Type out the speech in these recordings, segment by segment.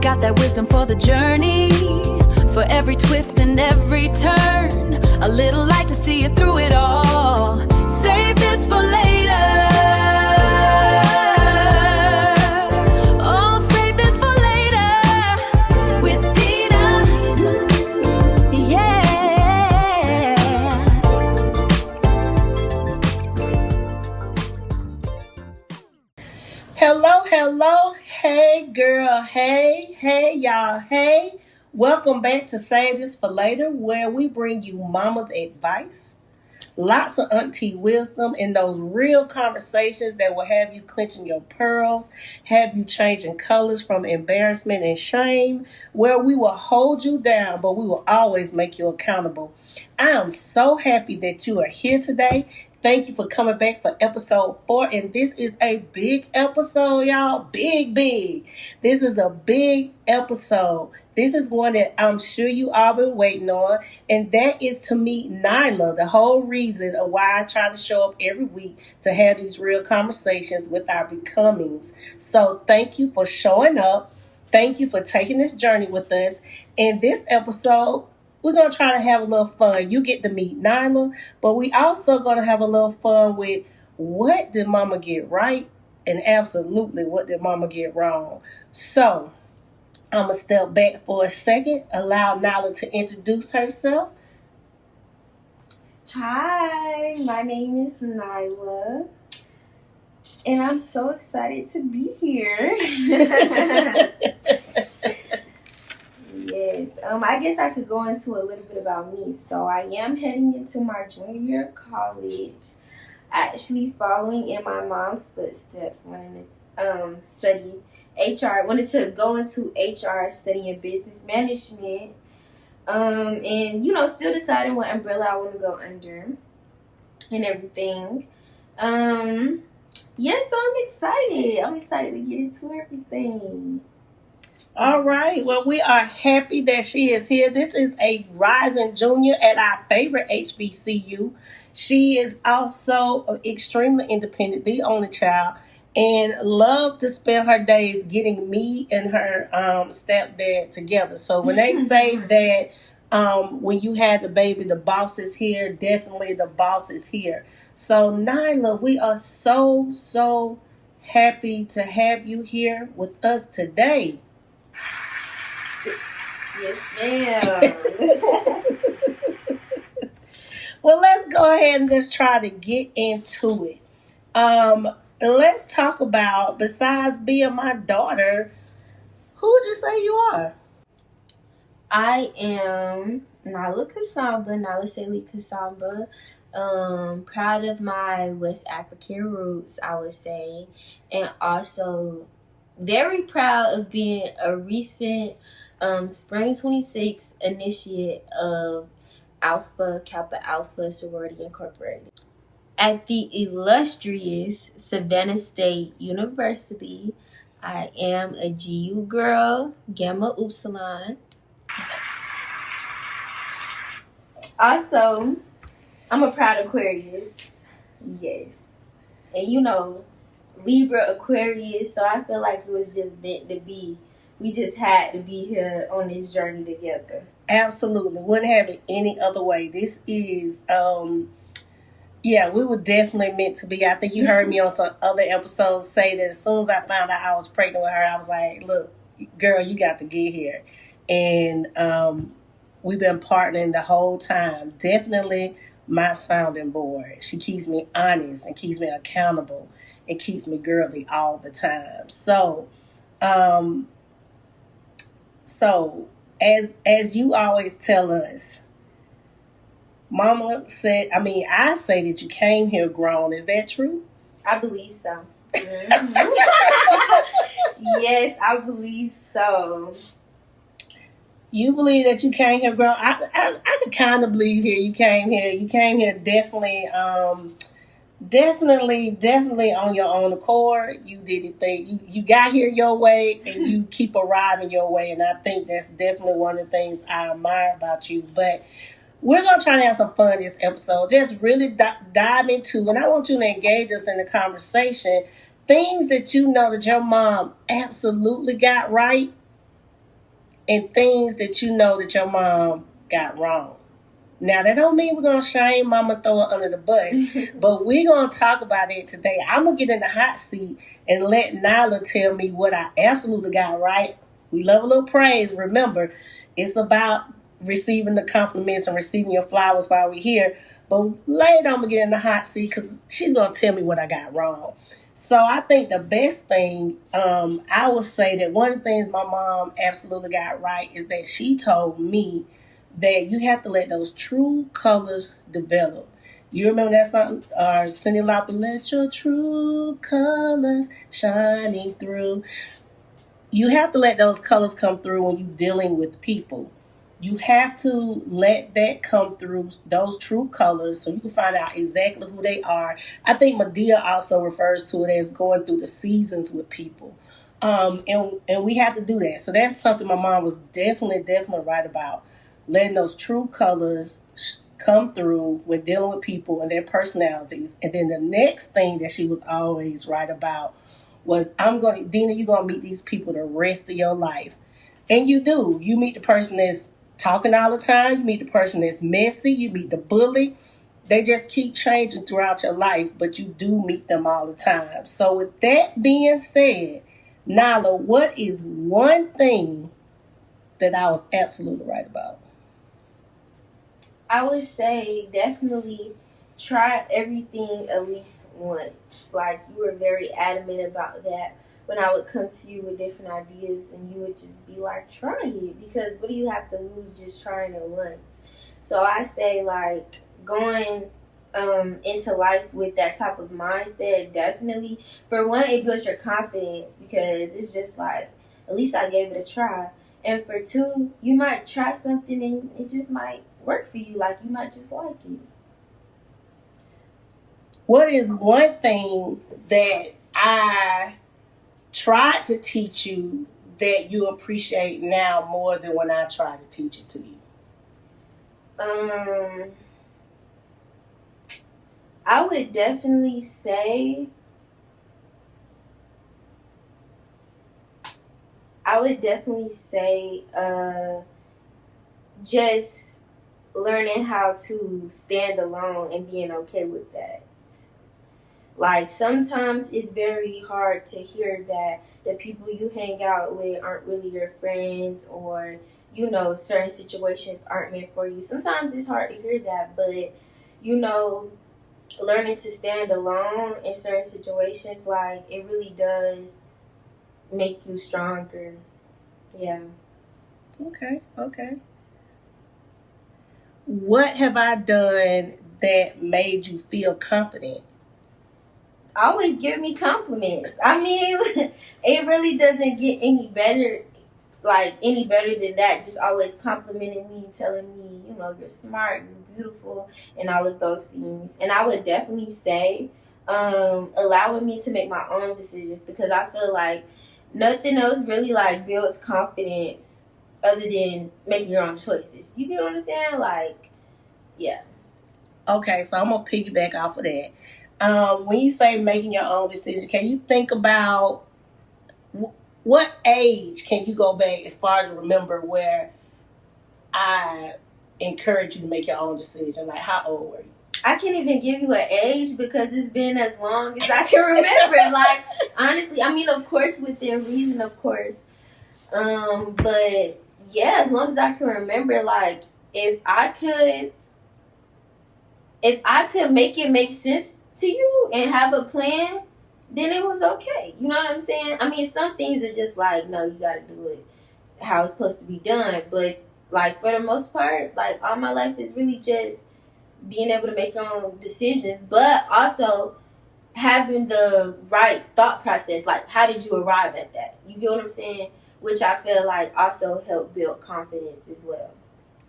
got that wisdom for the journey, for every twist and every turn. A little light to see you through it all. Save this for later. Oh, save this for later with Dina. Yeah. Hello. Hey, girl. Hey, y'all. Hey. Welcome back to Save This for Later, where we bring you mama's advice, lots of auntie wisdom, and those real conversations that will have you clenching your pearls, have you changing colors from embarrassment and shame, where we will hold you down, but we will always make you accountable. I am so happy that you are here today. Thank you for coming back for episode 4, and this is a big episode, y'all. Big. This is a big episode. This is one that I'm sure you all been waiting on, and that is to meet Nyla, the whole reason of why I try to show up every week to have these real conversations with our becomings. So thank you for showing up. Thank you for taking this journey with us. In this episode, we're going to try to have a little fun. You get to meet Nyla, but we also going to have a little fun with what did mama get right and absolutely what did mama get wrong. So I'm going to step back for a second, allow Nyla to introduce herself. Hi, my name is Nyla, and I'm so excited to be here. Yes, I guess I could go into a little bit about me. So I am heading into my junior year of college, actually following in my mom's footsteps, wanting to study HR, wanted to go into HR, studying business management, and still deciding what umbrella I want to go under and everything. So I'm excited. I'm excited to get into everything. All right. Well, we are happy that she is here. This is a rising junior at our favorite HBCU. She is also extremely independent, the only child, and love to spend her days getting me and her stepdad together. So when they say that when you had the baby, the boss is here, definitely the boss is here. So Nyla, we are so happy to have you here with us today. Yes, ma'am. Well, let's go ahead and just try to get into it. Let's talk about, besides being my daughter, who would you say you are? I am Nyla Seli Kasamba. Proud of my West African roots, I would say, and also very proud of being a recent Spring 26 initiate of Kappa Alpha Sorority Incorporated at the illustrious Savannah State University. I am a GU girl, Gamma Upsilon. Also, I'm a proud Aquarius. Yes. And Libra, Aquarius, so I feel like it was just meant to be. We just had to be here on this journey together. Absolutely. Wouldn't have it any other way. This is, we were definitely meant to be. I think you heard me on some other episodes say that as soon as I found out I was pregnant with her, I was like, look, girl, you got to get here. And we've been partnering the whole time. Definitely my sounding board. She keeps me honest and keeps me accountable and keeps me girly all the time. So as you always tell us, Mama said, I say that you came here grown. Is that true? I believe so. Yes, I believe so. You believe that you came here grown? I could kind of believe here you came here. You came here definitely on your own accord. You did it. You got here your way, and you keep arriving your way. And I think that's definitely one of the things I admire about you. But we're going to try to have some fun this episode. Just really dive into, and I want you to engage us in the conversation. Things that you know that your mom absolutely got right, and things that you know that your mom got wrong. Now, that don't mean we're going to shame mama, throw her under the bus, but we're going to talk about it today. I'm going to get in the hot seat and let Nyla tell me what I absolutely got right. We love a little praise. Remember, it's about receiving the compliments and receiving your flowers while we're here. But later, I'm going to get in the hot seat because she's going to tell me what I got wrong. So I think the best thing, I would say that one of the things my mom absolutely got right is that she told me that you have to let those true colors develop. You remember that song, Cyndi Lauper, let your true colors shining through. You have to let those colors come through when you're dealing with people. You have to let that come through, those true colors, so you can find out exactly who they are. I think Medea also refers to it as going through the seasons with people. And we have to do that. So that's something my mom was definitely right about. Letting those true colors come through when dealing with people and their personalities. And then the next thing that she was always right about was, Dina, you're going to meet these people the rest of your life. And you do. You meet the person that's talking all the time. You meet the person that's messy. You meet the bully. They just keep changing throughout your life, but you do meet them all the time. So with that being said, Nyla, what is one thing that I was absolutely right about? I would say definitely try everything at least once. Like, you were very adamant about that when I would come to you with different ideas, and you would just be like, try it, because what do you have to lose just trying it once? So I say, like, going into life with that type of mindset, definitely, for one, it builds your confidence, because it's just like, at least I gave it a try. And for two, you might try something and it just might work for you. Like, you might just like it. What is one thing that I tried to teach you that you appreciate now more than when I tried to teach it to you? I would definitely say just learning how to stand alone and being okay with that. Like, sometimes it's very hard to hear that the people you hang out with aren't really your friends, or, you know, certain situations aren't meant for you. Sometimes it's hard to hear that, but, you know, learning to stand alone in certain situations, like, it really does make you stronger. Yeah. Okay. What have I done that made you feel confident? Always give me compliments. I mean, it really doesn't get any better than that. Just always complimenting me, telling me, you know, you're smart, you're beautiful, and all of those things. And I would definitely say allowing me to make my own decisions, because I feel like nothing else really, like, builds confidence other than making your own choices. You get what I'm saying? Like, yeah. Okay, so I'm going to piggyback off of that. When you say making your own decision, can you think about what age can you go back as far as remember where I encourage you to make your own decision? Like, how old were you? I can't even give you an age, because it's been as long as I can remember. Like, honestly, I mean, of course, within reason, of course. But yeah, as long as I can remember, like, if I could make it make sense to you and have a plan, then it was okay. You know what I'm saying? I mean, some things are just like, no, you gotta do it how it's supposed to be done. But, like, for the most part, like, all my life is really just being able to make your own decisions, but also having the right thought process. Like, how did you arrive at that? You get what I'm saying? Which I feel like also helped build confidence as well.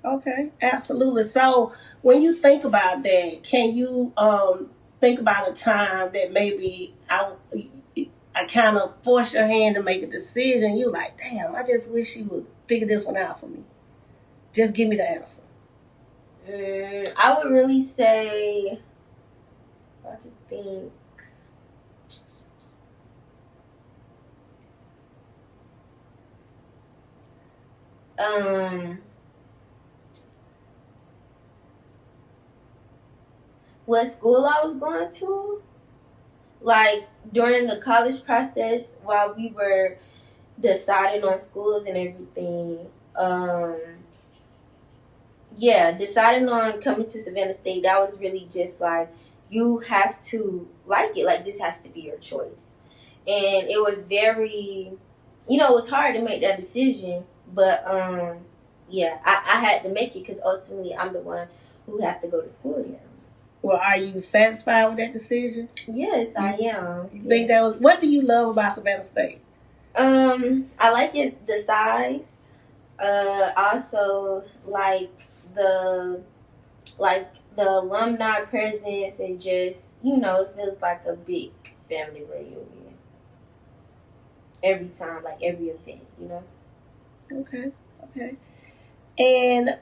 Okay, absolutely. So when you think about that, can you think about a time that maybe I kind of forced your hand to make a decision? You like, damn, I just wish you would figure this one out for me. Just give me the answer. I would really say, if I could think, what school I was going to, like during the college process while we were deciding on schools and everything. Yeah, deciding on coming to Savannah State, that was really just like, you have to like it. Like, this has to be your choice. And it was very, it was hard to make that decision. But, yeah, I had to make it because ultimately I'm the one who have to go to school there. Well, are you satisfied with that decision? Yes, I am. You think that was, what do you love about Savannah State? I like it, the size. Also the alumni presence, and just, it feels like a big family reunion every time, like every event, Okay. And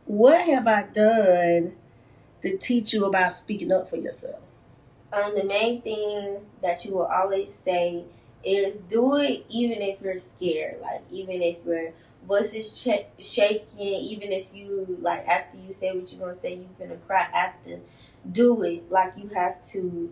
what have I done to teach you about speaking up for yourself? The main thing that you will always say is do it even if you're scared, like even if your voice is shaking, even if you, like, after you say what you're gonna say, you're gonna cry after. Do it. Like, you have to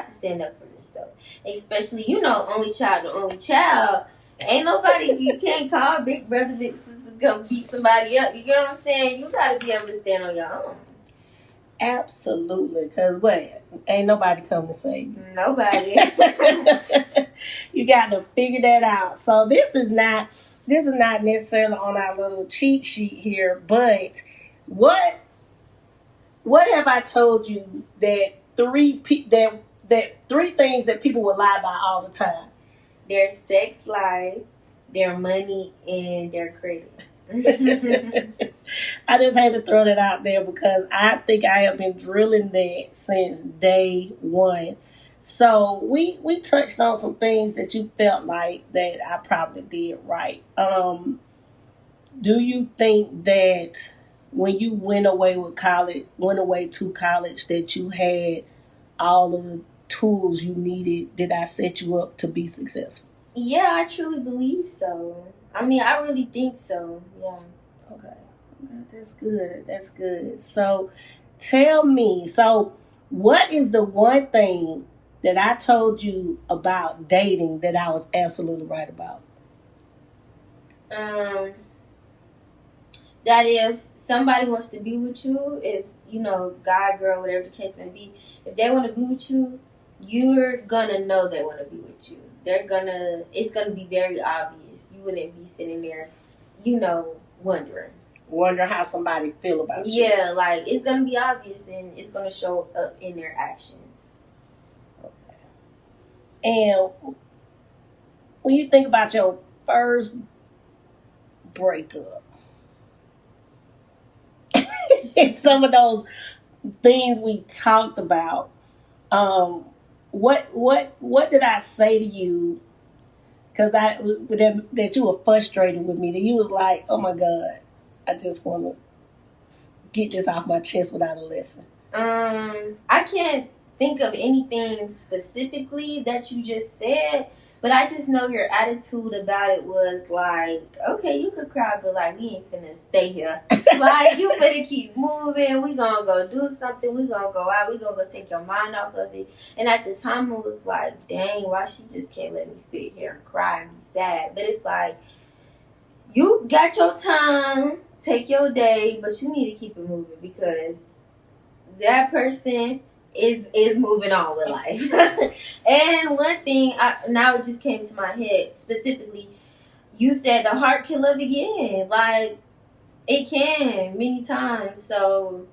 stand up for yourself, especially only child. Ain't nobody, you can't call big brother, big sister, go beat somebody up. You get what I'm saying? You gotta be able to stand on your own. Absolutely, because ain't nobody come to save you. Nobody. You got to figure that out. So this is not necessarily on our little cheat sheet here, but what have I told you that three things that people will lie about all the time? Their sex life, their money, and their credit. I just had to throw that out there because I think I have been drilling that since day one. So we touched on some things that you felt like that I probably did right. Do you think that when you went away to college, that you had all of the tools you needed? Did I set you up to be successful? Yeah, I truly believe so. I mean, I really think so. Yeah. Okay. That's good. So tell me, what is the one thing that I told you about dating that I was absolutely right about? That if somebody wants to be with you, if, guy, girl, whatever the case may be, if they want to be with you, you're gonna know they want to be with you. It's gonna be very obvious. You wouldn't be sitting there, wondering how somebody feel about you. Yeah, like, it's gonna be obvious, and it's gonna show up in their actions. Okay. And when you think about your first breakup, some of those things we talked about, what did I say to you? Because that you were frustrated with me. That you was like, oh my God, I just want to get this off my chest without a lesson. I can't think of anything specifically that you just said, but I just know your attitude about it was like, okay, you could cry, but like, we ain't finna stay here. Like, you better keep moving. We gonna go do something. We gonna go out. We gonna go take your mind off of it. And at the time, it was like, dang, why she just can't let me sit here and cry and be sad? But it's like, you got your time, take your day, but you need to keep it moving because that person is moving on with life. And one thing, now it just came to my head specifically, you said the heart can love again. Like, it can many times. So,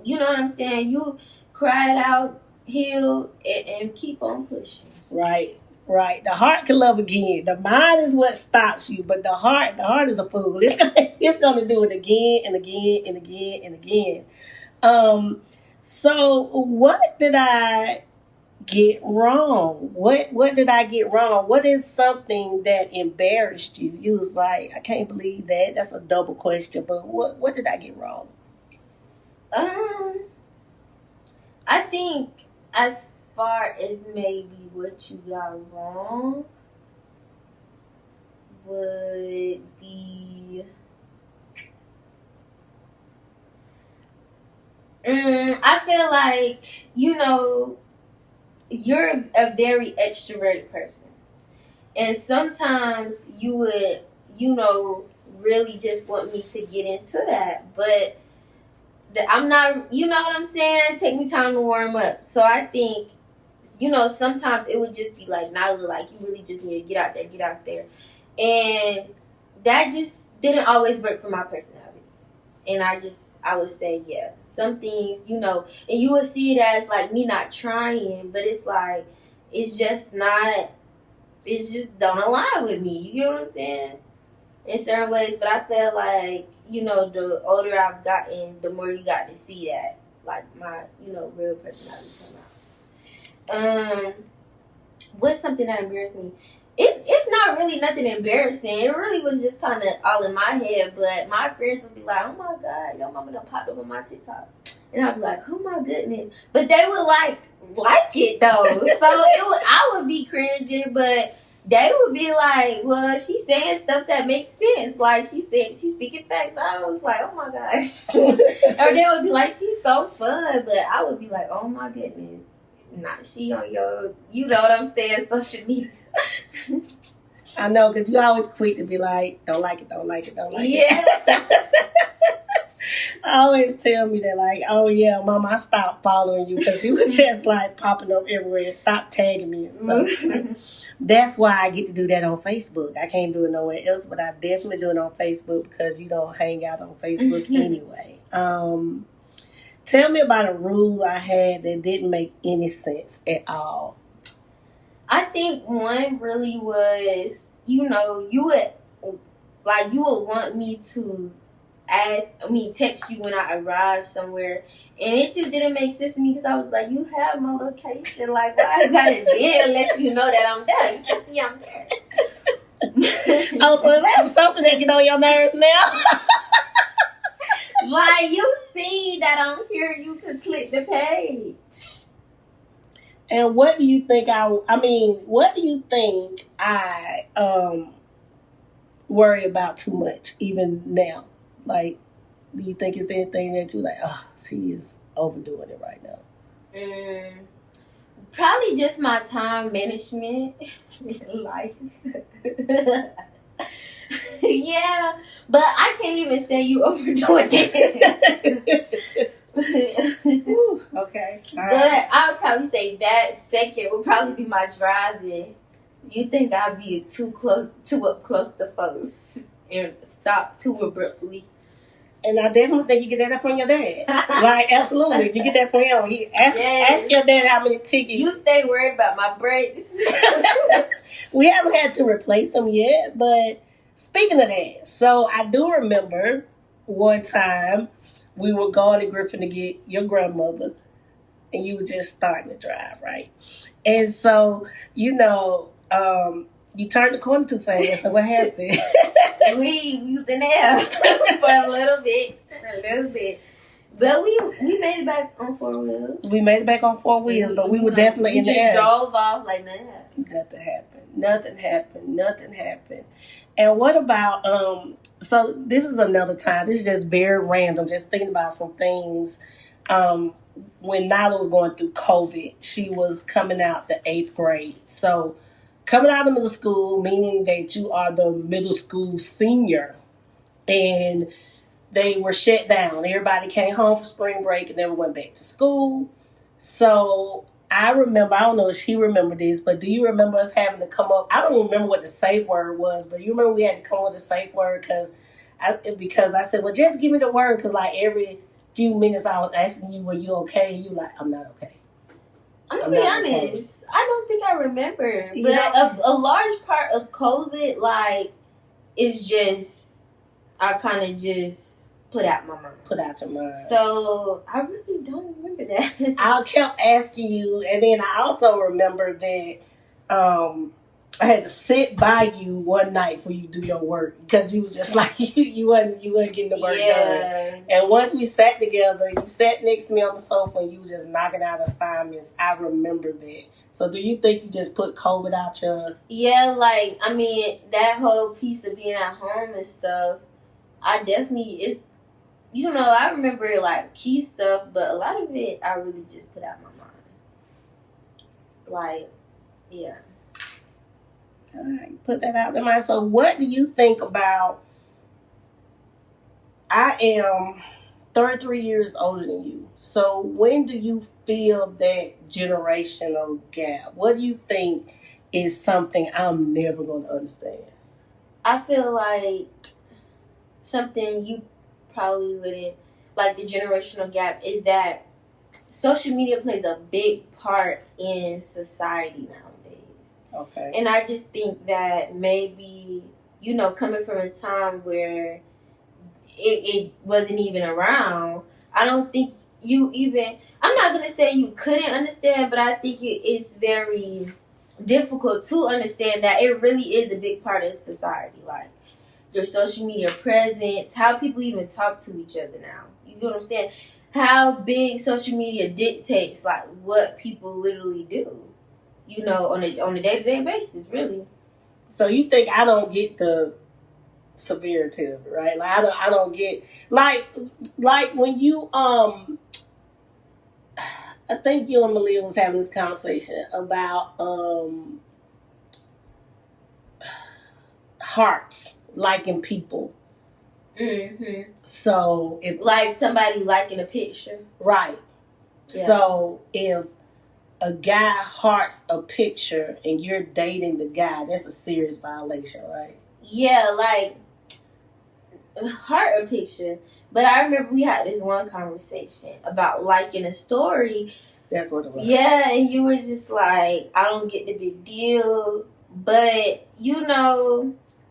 you know what I'm saying? You cry it out, heal, and keep on pushing. Right. The heart can love again. The mind is what stops you, but the heart is a fool. It's gonna do it again and again and again and again. So what did I get wrong? What did I get wrong? What is something that embarrassed you? You was like, I can't believe that. That's a double question. But what did I get wrong? I think as far as maybe what you got wrong would be, I feel like, you're a very extroverted person. And sometimes you would, really just want me to get into that. But I'm not, you know what I'm saying? Take me time to warm up. So I think, sometimes it would just be like, Nyla, like, you really just need to get out there. And that just didn't always work for my personality. And I would say, yeah, some things, and you would see it as like me not trying, but it's like, it just don't align with me. You get what I'm saying? In certain ways, but I feel like, the older I've gotten, the more you got to see that, like, my, real personality come out. What's something that embarrassed me? It's not really nothing embarrassing. It really was just kind of all in my head, but my friends would be like, oh my God, your mama done popped up on my TikTok. And I'd be like, oh my goodness. But they would like it though. So I would be cringing, but they would be like, well, she's saying stuff that makes sense. Like, she's speaking facts. I was like, oh my gosh. Or they would be like, she's so fun. But I would be like, oh my goodness. Not she on your, you know what I'm saying, social media. I know, because you always quick to be like, don't like it. Yeah. Always tell me that, like, oh yeah, Mama, I stopped following you because you were just like popping up everywhere and stopped tagging me and stuff. That's why I get to do that on Facebook. I can't do it nowhere else, but I definitely do it on Facebook because you don't hang out on Facebook anyway. Tell me about a rule I had that didn't make any sense at all. I think one really was, you would want me to text you when I arrived somewhere, and it just didn't make sense to me because I was like, you have my location, like, why I gotta then let you know that I'm there? You can see I'm there. Oh, so that's something that get on your nerves now. Like, you see that I'm here, you can click the page. And what do you think I worry about too much even now? Like, do you think it's anything that you're like, oh, she is overdoing it right now? Probably just my time management in life. Yeah, but I can't even say you overdoing it. Ooh, okay. All right. But I would probably say that second would probably be my driving. You think I'd be too up close to folks and stop too abruptly. And I definitely think you get that from your dad. Like, absolutely. You get that from him. Ask your dad how many tickets. You stay worried about my brakes. We haven't had to replace them yet, but speaking of that, so I do remember one time we were going to Griffin to get your grandmother, and you were just starting to drive, right? And so, you turned the corner too fast, so what happened? We was in there for a little bit. But we made it back on 4 wheels. We made it back on 4 wheels, but we were definitely in the air. We just drove off like nothing happened. Nothing happened. And what about, so this is another time, this is just very random, just thinking about some things. When Nyla was going through COVID, she was coming out the 8th grade. So coming out of middle school, meaning that you are the middle school senior. And they were shut down. Everybody came home for spring break and never went back to school. So I remember, I don't know if she remembered this, but do you remember us having to come up? I don't remember what the safe word was, but you remember we had to come up with a safe word because I said, well, just give me the word, because like every few minutes I was asking you, were you okay? And you like, I'm not okay. I'm going to be honest. Okay. I don't think I remember. But a large part of COVID, like, is just, I kind of just put out my mind. Put out your mind. So I really don't remember that. I kept asking you, and then I also remember that I had to sit by you one night for you to do your work because you was just like you wasn't getting the work done. And once we sat together, you sat next to me on the sofa and you were just knocking out assignments. I remember that. So do you think you just put COVID out your? Yeah, like I mean that whole piece of being at home and stuff. I definitely I remember like key stuff, but a lot of it I really just put out my mind. Like, yeah. All right, put that out there. So what do you think about, I am 33 years older than you. So when do you feel that generational gap? What do you think is something I'm never going to understand? I feel like something you probably wouldn't, like the generational gap, is that social media plays a big part in society nowadays. Okay. And I just think that maybe, coming from a time where it wasn't even around, I don't think I'm not going to say you couldn't understand, but I think it's very difficult to understand that it really is a big part of society. Like, your social media presence, how people even talk to each other now. You get what I'm saying? How big social media dictates, like, what people literally do. On a day-to-day basis, really. So you think I don't get the severity of it, right? Like I don't get like when you I think you and Malia was having this conversation about hearts liking people. Mm-hmm. So if like somebody liking a picture, right? Yeah. So if a guy hearts a picture and you're dating the guy, that's a serious violation, right? Yeah, like heart a picture. But I remember we had this one conversation about liking a story. That's what it was. Yeah, and you were just like, I don't get the big deal. But,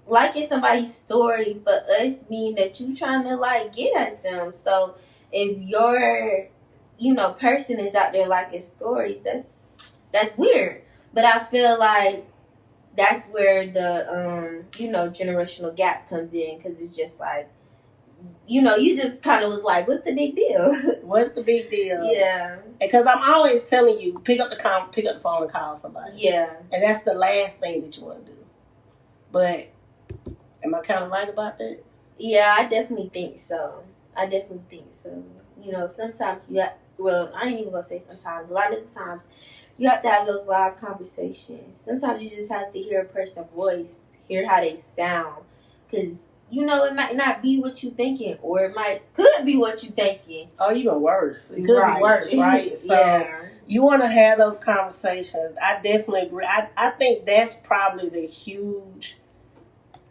liking somebody's story for us mean that you trying to, like, get at them. So if your person is out there liking stories, that's weird. But I feel like that's where the generational gap comes in, because it's just like, you just kind of was like, what's the big deal? What's the big deal? Yeah. Because I'm always telling you, pick up the phone and call somebody. Yeah. And that's the last thing that you want to do. But am I kind of right about that? Yeah, I definitely think so. Sometimes I ain't even gonna say sometimes. A lot of the times, you have to have those live conversations. Sometimes you just have to hear a person's voice, hear how they sound, because it might not be what you thinking, or it could be what you thinking. Oh, even worse. It could be worse, right? So yeah. You want to have those conversations. I definitely agree. I think that's probably the huge,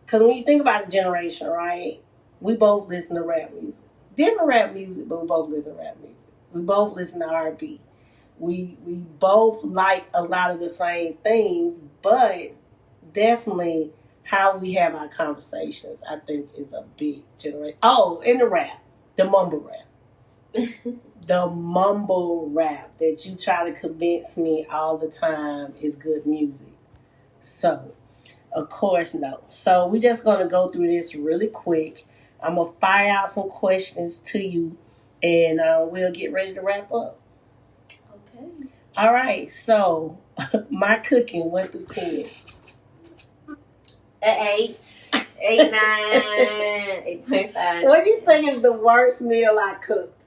because when you think about the generation, right? We both listen to rap music. Different rap music, but we both listen to rap music. We both listen to R&B. We both like a lot of the same things, but definitely how we have our conversations, I think, is a big generation. Oh, and the rap, the mumble rap. The mumble rap that you try to convince me all the time is good music. So, of course, no. So, we're just going to go through this really quick. I'm going to fire out some questions to you, and we'll get ready to wrap up. Okay. All right. So, my cooking 1 through 10. 8, 9, 8.5. What do you think is the worst meal I cooked?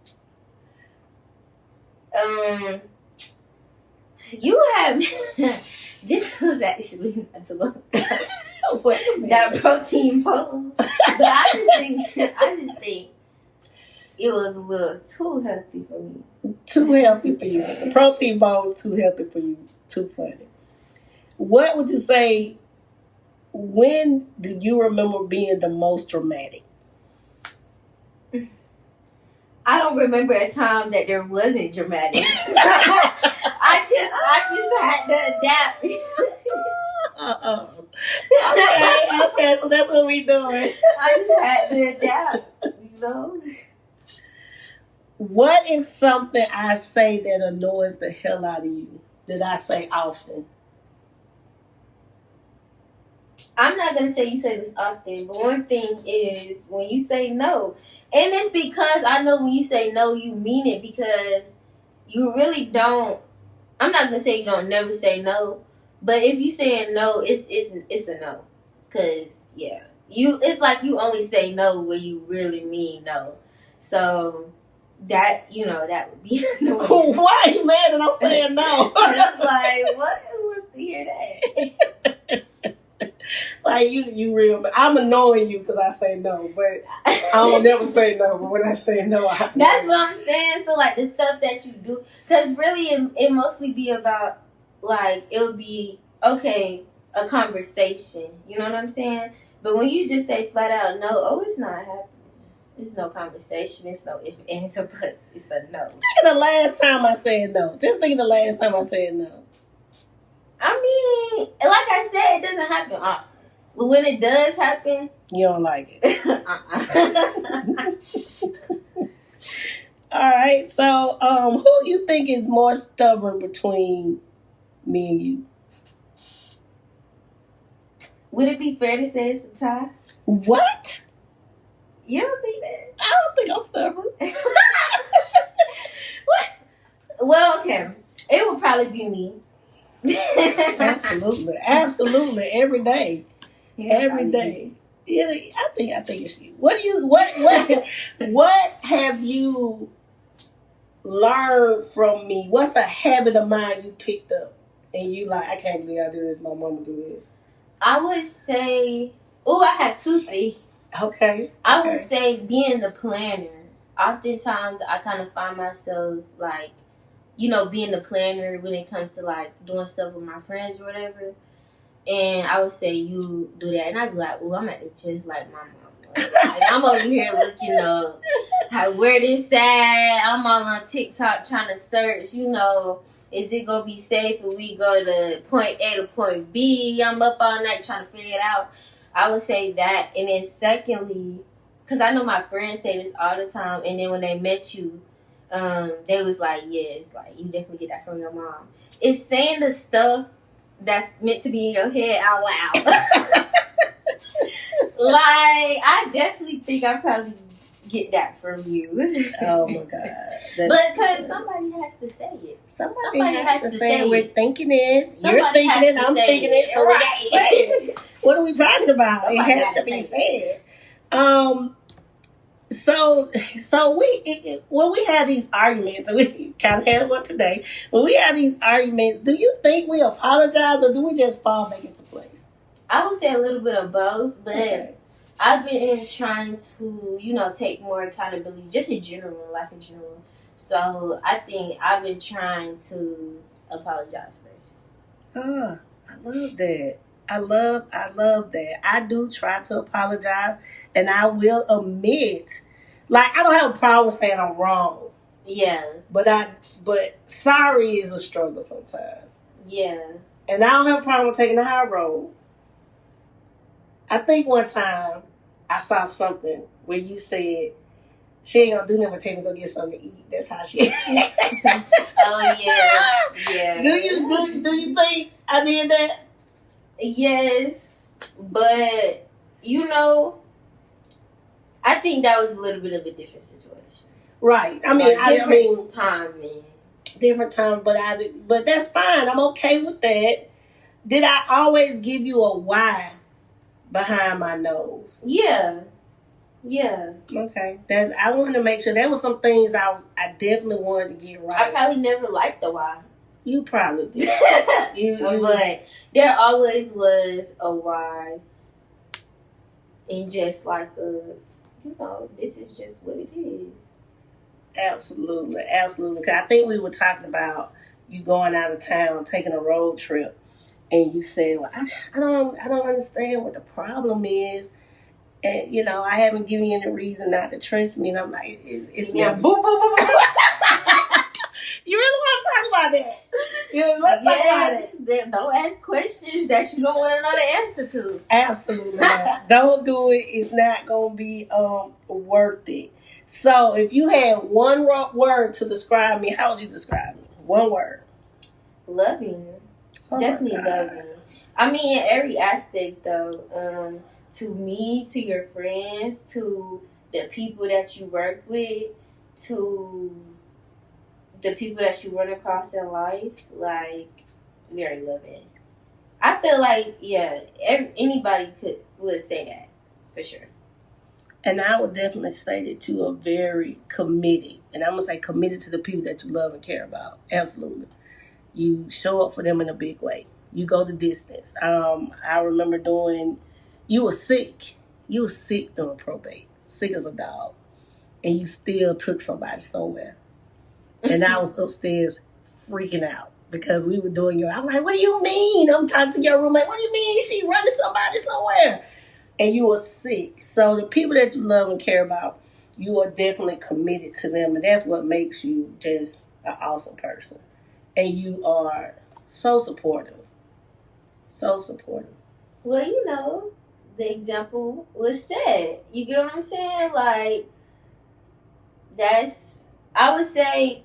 You have this was actually not too long ago. That protein bowl, but I just think it was a little too healthy for me. Too healthy for you. The protein bowl is too healthy for you. Too funny. What would you say? When do you remember being the most dramatic? I don't remember a time that there wasn't dramatic. I just had to adapt. Okay, so that's what we doing. I just had to adapt, What is something I say that annoys the hell out of you? That I say often? I'm not gonna say you say this often, but one thing is when you say no, and it's because I know when you say no, you mean it because you really don't. I'm not gonna say you don't never say no, but if you saying no, it's a no, cause yeah, it's like you only say no when you really mean no. So that that would be annoying. Why are you mad that I'm saying no? I'm like, what? Who wants to hear that? Like you real. I'm annoying you because I say no, but I don't never say no. But when I say no, that's what I'm saying. So like the stuff that you do, because really it mostly be about like it would be okay a conversation. You know what I'm saying? But when you just say flat out no, oh, it's not happening. It's no conversation. It's no if ands or buts. It's a no. Think of the last time I said no. Just think of the last time I said no. I mean, like I said, it doesn't happen often. But when it does happen, You don't like it. All right. So, who you think is more stubborn between me and you? Would it be fair to say it's a tie? What? You don't think that? I don't think I'm stubborn. Well, okay. It would probably be me. Absolutely, every day, every day. Yeah, I think it's you. What have you learned from me? What's a habit of mine you picked up and you like? I can't believe I do this. My mama do this. I would say, I have two things. Okay. I would say being the planner. Oftentimes, I kind of find myself like, being the planner when it comes to like doing stuff with my friends or whatever. And I would say you do that, and I'd be like, I'm at just like my mom. Like, I'm over here looking up where this at. I'm all on TikTok trying to search. Is it gonna be safe if we go to point A to point B? I'm up all night trying to figure it out. I would say that, and then secondly, because I know my friends say this all the time, and then when they met you. They was like, yes, like you definitely get that from your mom. It's saying the stuff that's meant to be in your head out loud. Like, I definitely think I probably get that from you. Oh my God. But because somebody has to say it. Somebody has to say it. We're thinking it. You're thinking it. I'm thinking it. So right. we got to say it. What are we talking about? Somebody it has to be said. So when we have these arguments, and we kind of had one today, when we have these arguments, do you think we apologize or do we just fall back into place? I would say a little bit of both, but I've been trying to, take more accountability, just in general, life in general. So I think I've been trying to apologize first. I love that. I love that. I do try to apologize, and I will admit, like, I don't have a problem saying I'm wrong. Yeah. But sorry is a struggle sometimes. Yeah. And I don't have a problem taking the high road. I think one time I saw something where you said, she ain't gonna do nothing but take me to go get something to eat. That's how she. Oh yeah. Yeah. Do you think I did that? Yes, but I think that was a little bit of a different situation. Right. I mean, different timing. Different time, but that's fine. I'm okay with that. Did I always give you a why behind my nose? Yeah. Yeah. Okay. I wanted to make sure there were some things I definitely wanted to get right. I probably never liked the why. You probably did. But there always was a why. And just like this is just what it is. Absolutely. Absolutely. Because I think we were talking about you going out of town, taking a road trip. And you said, well, I don't understand what the problem is. And, I haven't given you any reason not to trust me. And I'm like, it's yeah. boom, boom, boom, boom. You really want to talk about that? Let's talk about it. Don't ask questions that you don't want to know the answer to. Absolutely not. Don't do it. It's not going to be worth it. So if you had one word to describe me, how would you describe me? One word. Loving. Definitely loving. I mean, in every aspect, though. To me, to your friends, to the people that you work with, to the people that you run across in life, like, very loving. I feel like, yeah, anybody would say that, for sure. And I would definitely say that you are very committed. And I'm going to say committed to the people that you love and care about. Absolutely. You show up for them in a big way. You go the distance. I remember you were sick. You were sick during probate. Sick as a dog. And you still took somebody somewhere. And I was upstairs freaking out because we were doing I was like, what do you mean? I'm talking to your roommate. What do you mean? She running somebody somewhere. And you were sick. So the people that you love and care about, you are definitely committed to them. And that's what makes you just an awesome person. And you are so supportive. So supportive. Well, the example was set. You get what I'm saying? Like, I would say,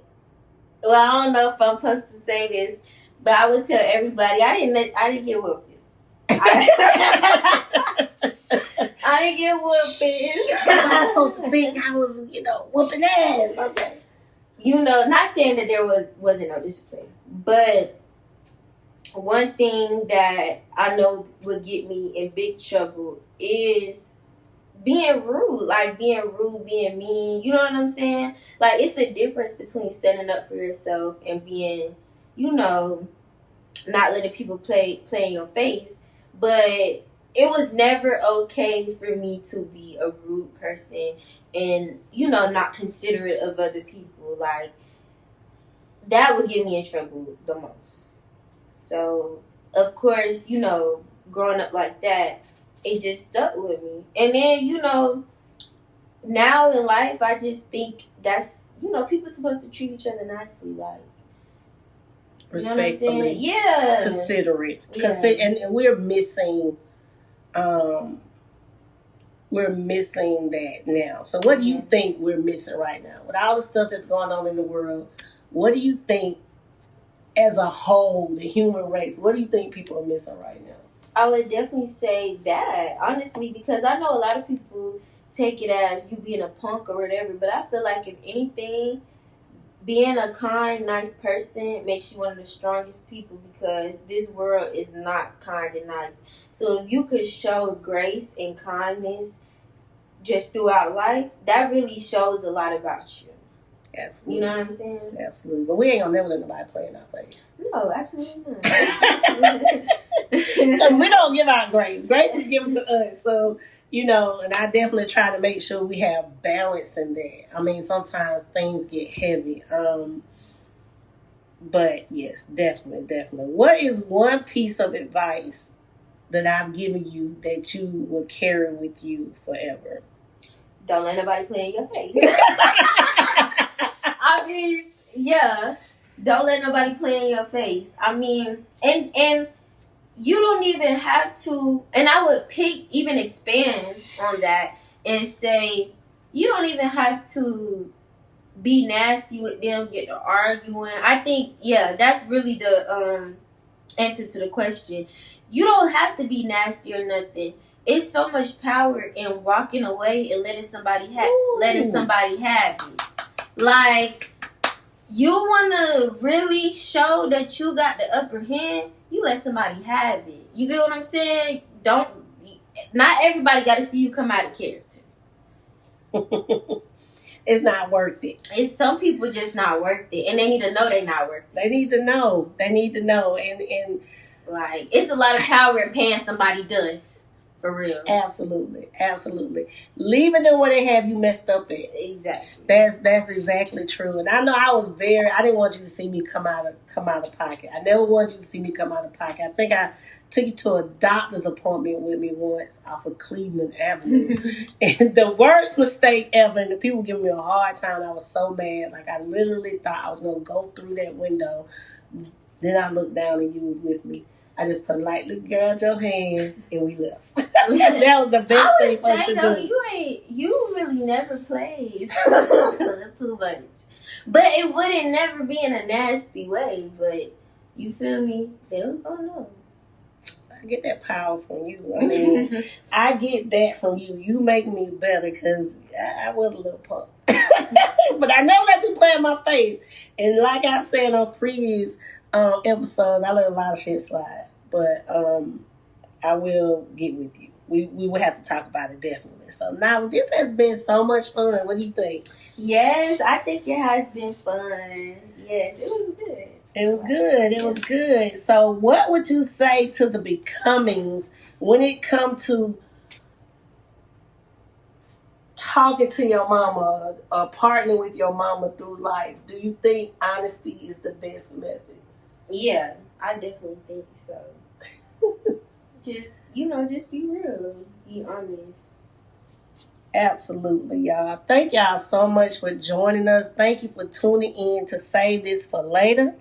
well, I don't know if I'm supposed to say this, but I would tell everybody, I didn't get whooped. I didn't get whooping. I was supposed to think I was, whooping ass. Okay. Not saying that there wasn't no discipline, but one thing that I know would get me in big trouble is being rude. Like, being rude, being mean. You know what I'm saying? Like, it's a difference between standing up for yourself and being, not letting people play in your face. But it was never okay for me to be a rude person and, not considerate of other people. Like, that would get me in trouble the most. So, of course, growing up like that, it just stuck with me. And then, now in life, I just think that's, people supposed to treat each other nicely, like, respectfully. Yeah. Considerate. Yeah. And we're missing that now. So what do you think we're missing right now? With all the stuff that's going on in the world, what do you think as a whole, the human race, what do you think people are missing right now? I would definitely say that, honestly, because I know a lot of people take it as you being a punk or whatever, but I feel like if anything, being a kind, nice person makes you one of the strongest people, because this world is not kind and nice. So if you could show grace and kindness just throughout life, that really shows a lot about you. Absolutely. You know what I'm saying? Absolutely. But we ain't gonna never let nobody play in our face. No, absolutely not. Because we don't give out grace. Grace is given to us. So, and I definitely try to make sure we have balance in that. I mean, sometimes things get heavy. But yes, definitely. What is one piece of advice that I've given you that you will carry with you forever? Don't let nobody play in your face. I mean, yeah. Don't let nobody play in your face. I mean, and you don't even have to, and I would even expand on that and say, you don't even have to be nasty with them, get to arguing. I think, yeah, that's really the answer to the question. You don't have to be nasty or nothing. It's so much power in walking away and letting somebody have it. Like, you want to really show that you got the upper hand, you let somebody have it. You get what I'm saying? Not everybody got to see you come out of character. It's not worth it. It's some people just not worth it, and they need to know they're not worth it. They need to know, and like, it's a lot of power in paying somebody dust. For real. Absolutely. Leaving them where they have you messed up at. Exactly. That's exactly true. And I know I didn't want you to see me come out of pocket. I never wanted you to see me come out of pocket. I think I took you to a doctor's appointment with me once off of Cleveland Avenue. And the worst mistake ever, and the people giving me a hard time, I was so mad. Like, I literally thought I was going to go through that window. Then I looked down and you was with me. I just politely grabbed your hand and we left. That was the best thing for us to do. You really never played too much. But it wouldn't never be in a nasty way. But you feel me? They was gonna know. I get that power from you. I mean, I get that from you. You make me better because I was a little punk. But I never let you play in my face. And like I said on previous episodes, I let a lot of shit slide. But I will get with you. We will have to talk about it definitely. So now this has been so much fun. What do you think? Yes, I think it has been fun. Yes, it was good. It was good. It was good. So what would you say to the becomings when it comes to talking to your mama or partnering with your mama through life? Do you think honesty is the best method? Yeah, I definitely think so. Just be real. Be honest. Absolutely, y'all. Thank y'all so much for joining us. Thank you for tuning in to Save This for Later.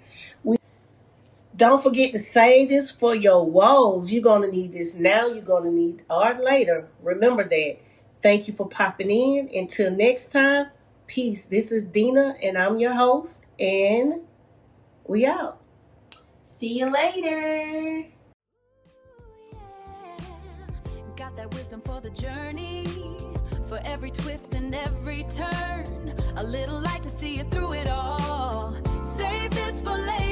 Don't forget to save this for your woes. You're going to need this now. You're going to need art later. Remember that. Thank you for popping in. Until next time, peace. This is Dina, and I'm your host, and we out. See you later. Got that wisdom for the journey, for every twist and every turn. A little light to see you through it all. Save this for later.